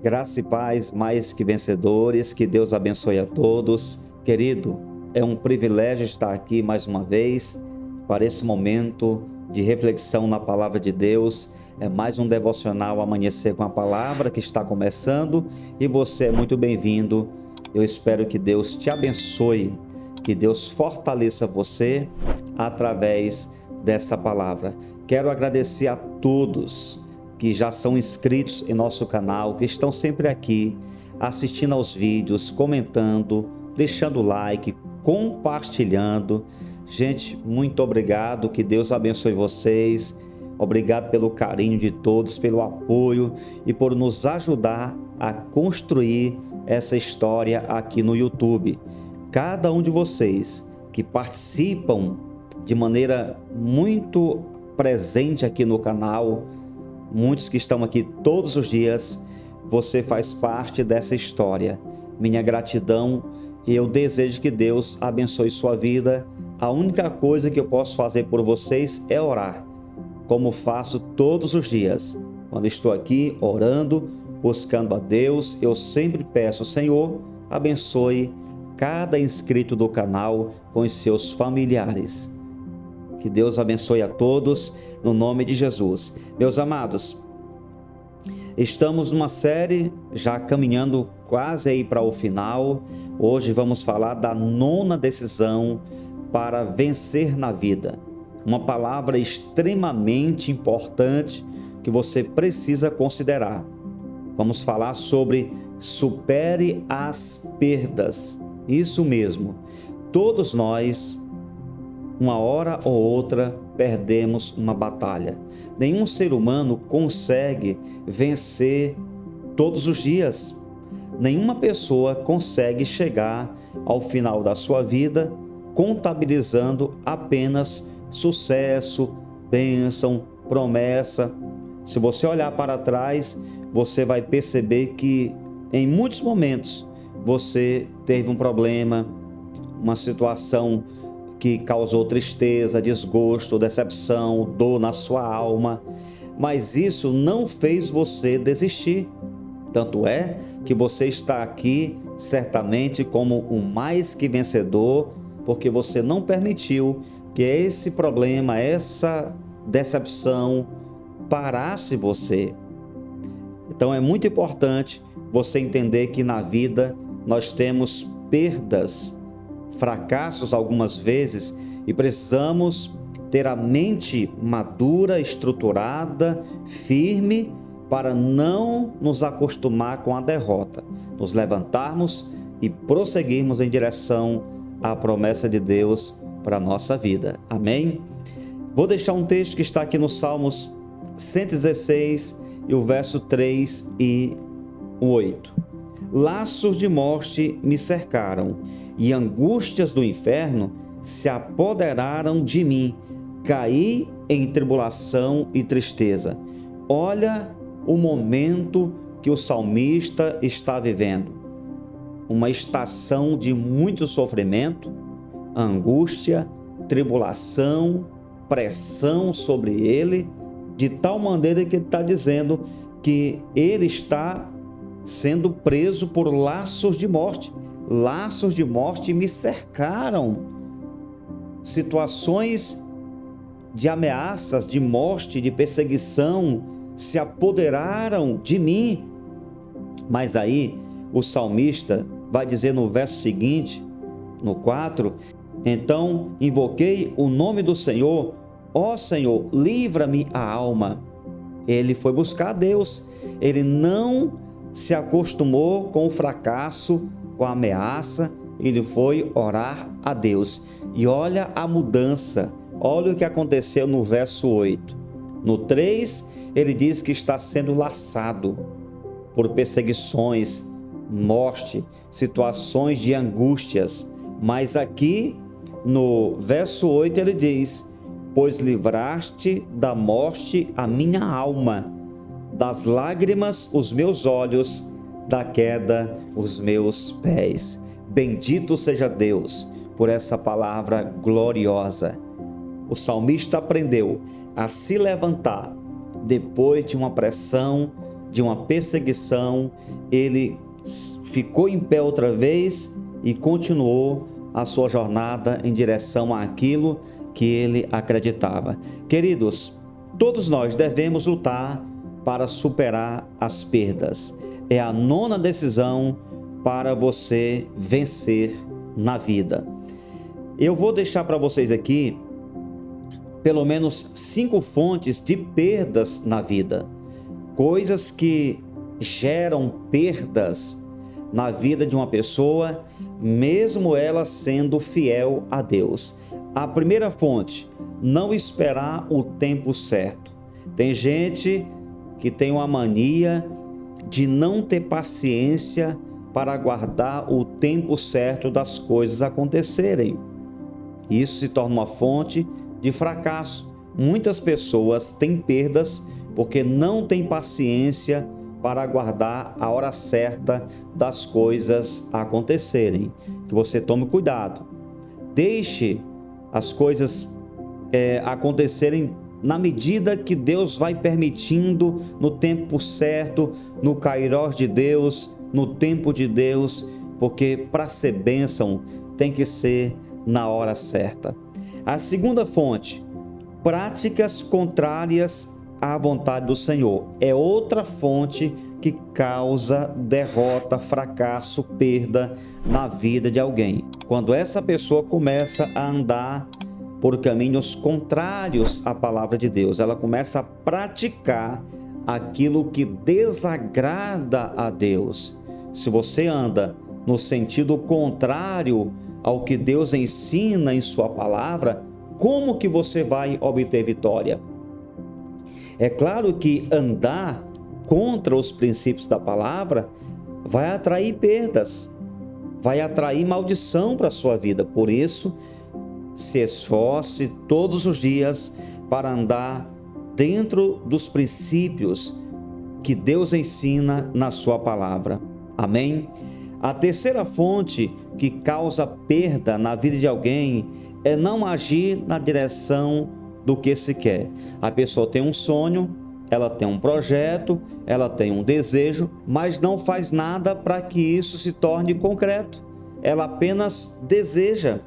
Graça e paz mais que vencedores, que Deus abençoe a todos. Querido, é um privilégio estar aqui mais uma vez para esse momento de reflexão na Palavra de Deus. É mais um devocional Amanhecer com a Palavra que está começando e você é muito bem-vindo. Eu espero que Deus te abençoe, que Deus fortaleça você através dessa palavra. Quero agradecer a todos que já são inscritos em nosso canal, que estão sempre aqui, assistindo aos vídeos, comentando, deixando like, compartilhando. Gente, muito obrigado, que Deus abençoe vocês. Obrigado pelo carinho de todos, pelo apoio e por nos ajudar a construir essa história aqui no YouTube. Cada um de vocês que participam de maneira muito presente aqui no canal, muitos que estão aqui todos os dias, você faz parte dessa história. Minha gratidão e eu desejo que Deus abençoe sua vida. A única coisa que eu posso fazer por vocês é orar, como faço todos os dias. Quando estou aqui orando, buscando a Deus, eu sempre peço: Senhor, abençoe cada inscrito do canal com os seus familiares. Que Deus abençoe a todos, no nome de Jesus. Meus amados, estamos numa série já caminhando quase aí para o final. Hoje vamos falar da 9ª decisão para vencer na vida. Uma palavra extremamente importante que você precisa considerar. Vamos falar sobre supere as perdas. Isso mesmo, todos nós, uma hora ou outra, perdemos uma batalha. Nenhum ser humano consegue vencer todos os dias. Nenhuma pessoa consegue chegar ao final da sua vida contabilizando apenas sucesso, bênção, promessa. Se você olhar para trás, você vai perceber que em muitos momentos você teve um problema, uma situação que causou tristeza, desgosto, decepção, dor na sua alma, mas isso não fez você desistir. Tanto é que você está aqui certamente como um mais que vencedor, porque você não permitiu que esse problema, essa decepção parasse você. Então é muito importante você entender que na vida nós temos perdas, fracassos algumas vezes, e precisamos ter a mente madura, estruturada, firme, para não nos acostumar com a derrota, nos levantarmos e prosseguirmos em direção à promessa de Deus para a nossa vida. Amém? Vou deixar um texto que está aqui no Salmos 116 e o verso 3 e 8. Laços de morte me cercaram e angústias do inferno se apoderaram de mim. Caí em tribulação e tristeza. Olha o momento que o salmista está vivendo. Uma estação de muito sofrimento, angústia, tribulação, pressão sobre ele, de tal maneira que ele está dizendo que ele está sendo preso por laços de morte. Laços de morte me cercaram. Situações de ameaças, de morte, de perseguição se apoderaram de mim. Mas aí o salmista vai dizer no verso seguinte, no 4, então invoquei o nome do Senhor, ó Senhor, livra-me a alma. Ele foi buscar a Deus, ele não se acostumou com o fracasso, com a ameaça, ele foi orar a Deus. E olha a mudança, olha o que aconteceu no verso 8. No 3, ele diz que está sendo laçado por perseguições, morte, situações de angústias. Mas aqui no verso 8 ele diz: pois livraste da morte a minha alma, das lágrimas os meus olhos, da queda os meus pés. Bendito seja Deus por essa palavra gloriosa. O salmista aprendeu a se levantar depois de uma pressão, de uma perseguição, ele ficou em pé outra vez e continuou a sua jornada em direção àquilo que ele acreditava. Queridos, todos nós devemos lutar para superar as perdas. É a 9ª decisão para você vencer na vida. Eu vou deixar para vocês aqui pelo menos 5 fontes de perdas na vida. Coisas que geram perdas na vida de uma pessoa, mesmo ela sendo fiel a Deus. A primeira fonte, não esperar o tempo certo. Tem gente que tem uma mania de não ter paciência para aguardar o tempo certo das coisas acontecerem. Isso se torna uma fonte de fracasso. Muitas pessoas têm perdas porque não têm paciência para aguardar a hora certa das coisas acontecerem. Que você tome cuidado. Deixe as coisas acontecerem na medida que Deus vai permitindo, no tempo certo, no kairós de Deus, no tempo de Deus, porque para ser bênção tem que ser na hora certa. A segunda fonte, práticas contrárias à vontade do Senhor. É outra fonte que causa derrota, fracasso, perda na vida de alguém. Quando essa pessoa começa a andar por caminhos contrários à palavra de Deus, ela começa a praticar aquilo que desagrada a Deus. Se você anda no sentido contrário ao que Deus ensina em sua palavra, como que você vai obter vitória? É claro que andar contra os princípios da palavra vai atrair perdas, vai atrair maldição para a sua vida. Por isso, se esforce todos os dias para andar dentro dos princípios que Deus ensina na sua palavra. Amém? A terceira fonte que causa perda na vida de alguém é não agir na direção do que se quer. A pessoa tem um sonho, ela tem um projeto, ela tem um desejo, mas não faz nada para que isso se torne concreto. Ela apenas deseja.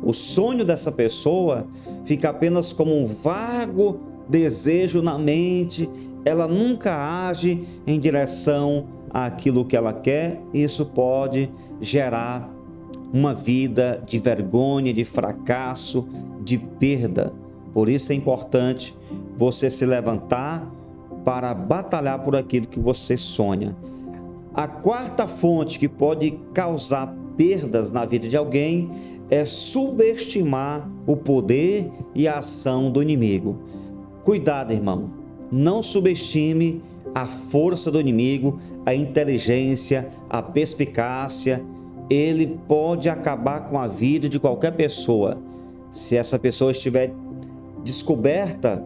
O sonho dessa pessoa fica apenas como um vago desejo na mente, ela nunca age em direção àquilo que ela quer. Isso pode gerar uma vida de vergonha, de fracasso, de perda. Por isso é importante você se levantar para batalhar por aquilo que você sonha. A quarta fonte que pode causar perdas na vida de alguém é subestimar o poder e a ação do inimigo. Cuidado, irmão. Não subestime a força do inimigo, a inteligência, a perspicácia. Ele pode acabar com a vida de qualquer pessoa. Se essa pessoa estiver descoberta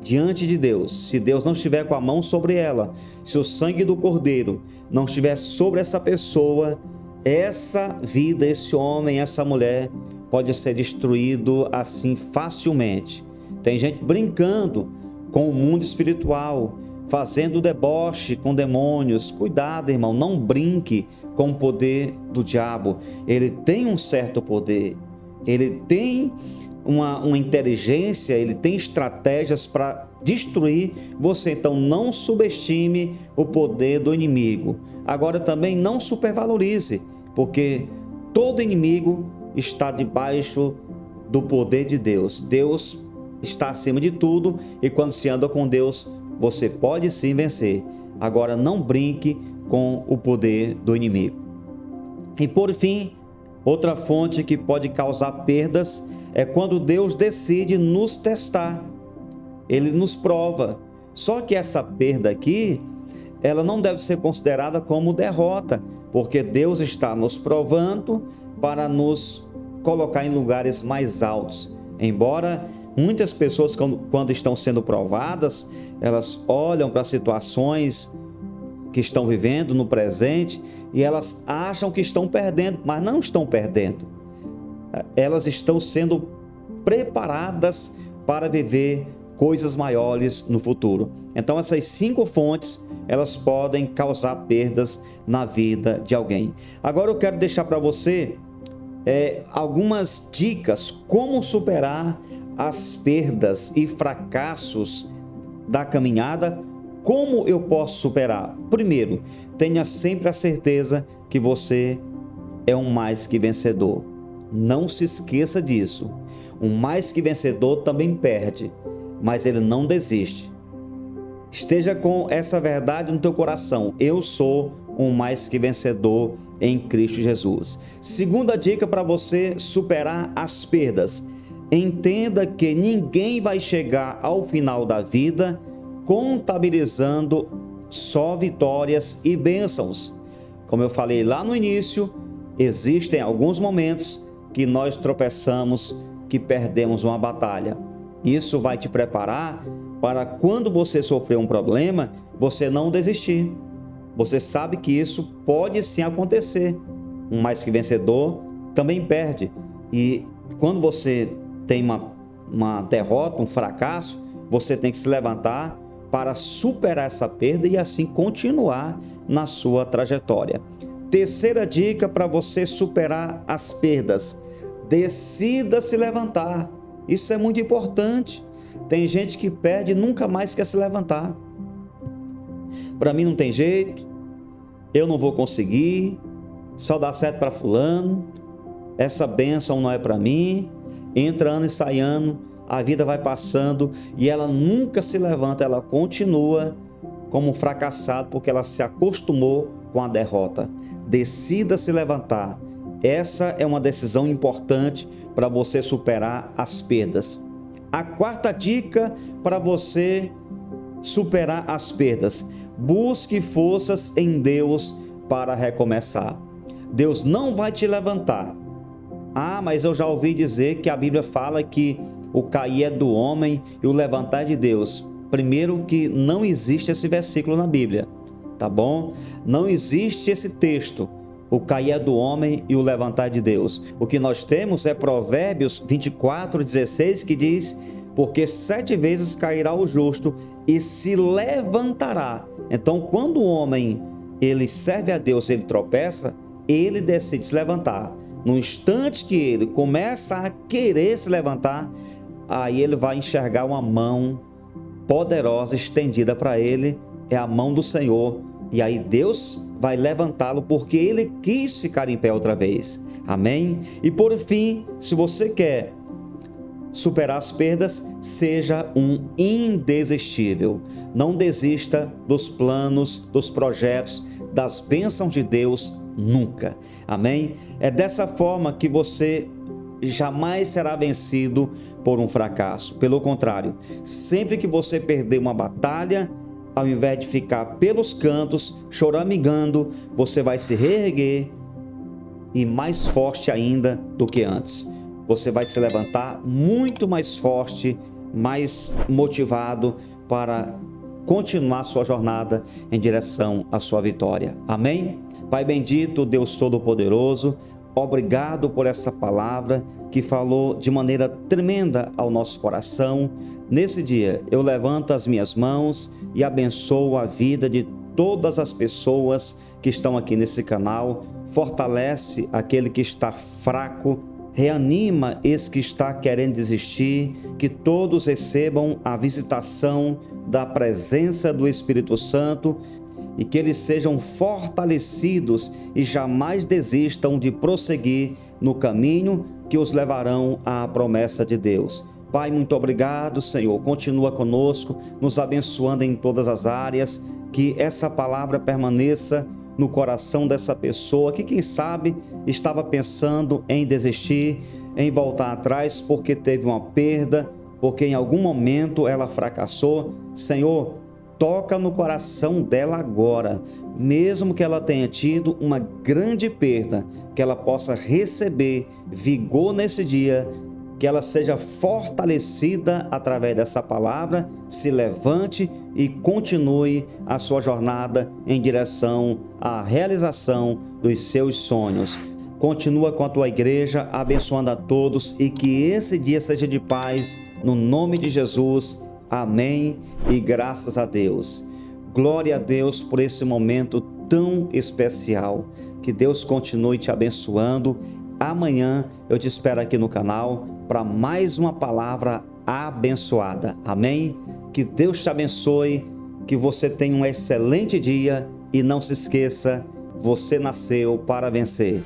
diante de Deus, se Deus não estiver com a mão sobre ela, se o sangue do Cordeiro não estiver sobre essa pessoa, essa vida, esse homem, essa mulher pode ser destruído assim facilmente. Tem gente brincando com o mundo espiritual, fazendo deboche com demônios. Cuidado, irmão, não brinque com o poder do diabo. Ele tem um certo poder, ele tem uma inteligência, ele tem estratégias para destruir você. Então não subestime o poder do inimigo. Agora também não supervalorize, porque todo inimigo está debaixo do poder de Deus. Deus está acima de tudo e quando se anda com Deus, você pode sim vencer. Agora não brinque com o poder do inimigo. E por fim, outra fonte que pode causar perdas é quando Deus decide nos testar. Ele nos prova. Só que essa perda aqui, ela não deve ser considerada como derrota, porque Deus está nos provando para nos colocar em lugares mais altos. Embora muitas pessoas, quando estão sendo provadas, elas olham para situações que estão vivendo no presente e elas acham que estão perdendo, mas não estão perdendo. Elas estão sendo preparadas para viver coisas maiores no futuro. Então essas 5 fontes, elas podem causar perdas na vida de alguém. Agora eu quero deixar para você algumas dicas como superar as perdas e fracassos da caminhada. Como eu posso superar? Primeiro, tenha sempre a certeza que você é um mais que vencedor. Não se esqueça disso. Um mais que vencedor também perde, mas ele não desiste. Esteja com essa verdade no teu coração. Eu sou um mais que vencedor em Cristo Jesus. Segunda dica para você superar as perdas. Entenda que ninguém vai chegar ao final da vida contabilizando só vitórias e bênçãos. Como eu falei lá no início, existem alguns momentos que nós tropeçamos, que perdemos uma batalha. Isso vai te preparar para quando você sofrer um problema, você não desistir. Você sabe que isso pode sim acontecer. Um mais que vencedor também perde. E quando você tem uma derrota, um fracasso, você tem que se levantar para superar essa perda e assim continuar na sua trajetória. Terceira dica para você superar as perdas: decida se levantar. Isso é muito importante. Tem gente que perde e nunca mais quer se levantar. Para mim não tem jeito, eu não vou conseguir, só dá certo para fulano, essa bênção não é para mim. Entra ano e sai ano, a vida vai passando e ela nunca se levanta, ela continua como um fracassado porque ela se acostumou com a derrota. Decida se levantar. Essa é uma decisão importante para você superar as perdas. A quarta dica para você superar as perdas: busque forças em Deus para recomeçar. Deus não vai te levantar. Ah, mas eu já ouvi dizer que a Bíblia fala que o cair é do homem e o levantar é de Deus. Primeiro que não existe esse versículo na Bíblia, tá bom? Não existe esse texto. O cair é do homem e o levantar é de Deus. O que nós temos é Provérbios 24:16, que diz: porque 7 vezes cairá o justo e se levantará. Então, quando o homem ele serve a Deus, ele tropeça, ele decide se levantar. No instante que ele começa a querer se levantar, aí ele vai enxergar uma mão poderosa estendida para ele, é a mão do Senhor, e aí Deus vai levantá-lo porque ele quis ficar em pé outra vez. Amém? E por fim, se você quer superar as perdas, seja um indesistível. Não desista dos planos, dos projetos, das bênçãos de Deus nunca. Amém? É dessa forma que você jamais será vencido por um fracasso. Pelo contrário, sempre que você perder uma batalha, ao invés de ficar pelos cantos, choramingando, você vai se reerguer e mais forte ainda do que antes. Você vai se levantar muito mais forte, mais motivado para continuar sua jornada em direção à sua vitória. Amém? Pai bendito, Deus Todo-Poderoso, obrigado por essa palavra que falou de maneira tremenda ao nosso coração. Nesse dia, eu levanto as minhas mãos e abençoo a vida de todas as pessoas que estão aqui nesse canal. Fortalece aquele que está fraco, reanima esse que está querendo desistir, que todos recebam a visitação da presença do Espírito Santo e que eles sejam fortalecidos e jamais desistam de prosseguir no caminho que os levarão à promessa de Deus. Pai, muito obrigado, Senhor. Continua conosco, nos abençoando em todas as áreas, que essa palavra permaneça no coração dessa pessoa que, quem sabe, estava pensando em desistir, em voltar atrás porque teve uma perda, porque em algum momento ela fracassou. Senhor, toca no coração dela agora, mesmo que ela tenha tido uma grande perda, que ela possa receber vigor nesse dia, que ela seja fortalecida através dessa palavra, se levante e continue a sua jornada em direção à realização dos seus sonhos. Continua com a tua igreja, abençoando a todos e que esse dia seja de paz, no nome de Jesus. Amém e graças a Deus. Glória a Deus por esse momento tão especial. Que Deus continue te abençoando. Amanhã eu te espero aqui no canal para mais uma palavra abençoada. Amém? Que Deus te abençoe, que você tenha um excelente dia e não se esqueça, você nasceu para vencer.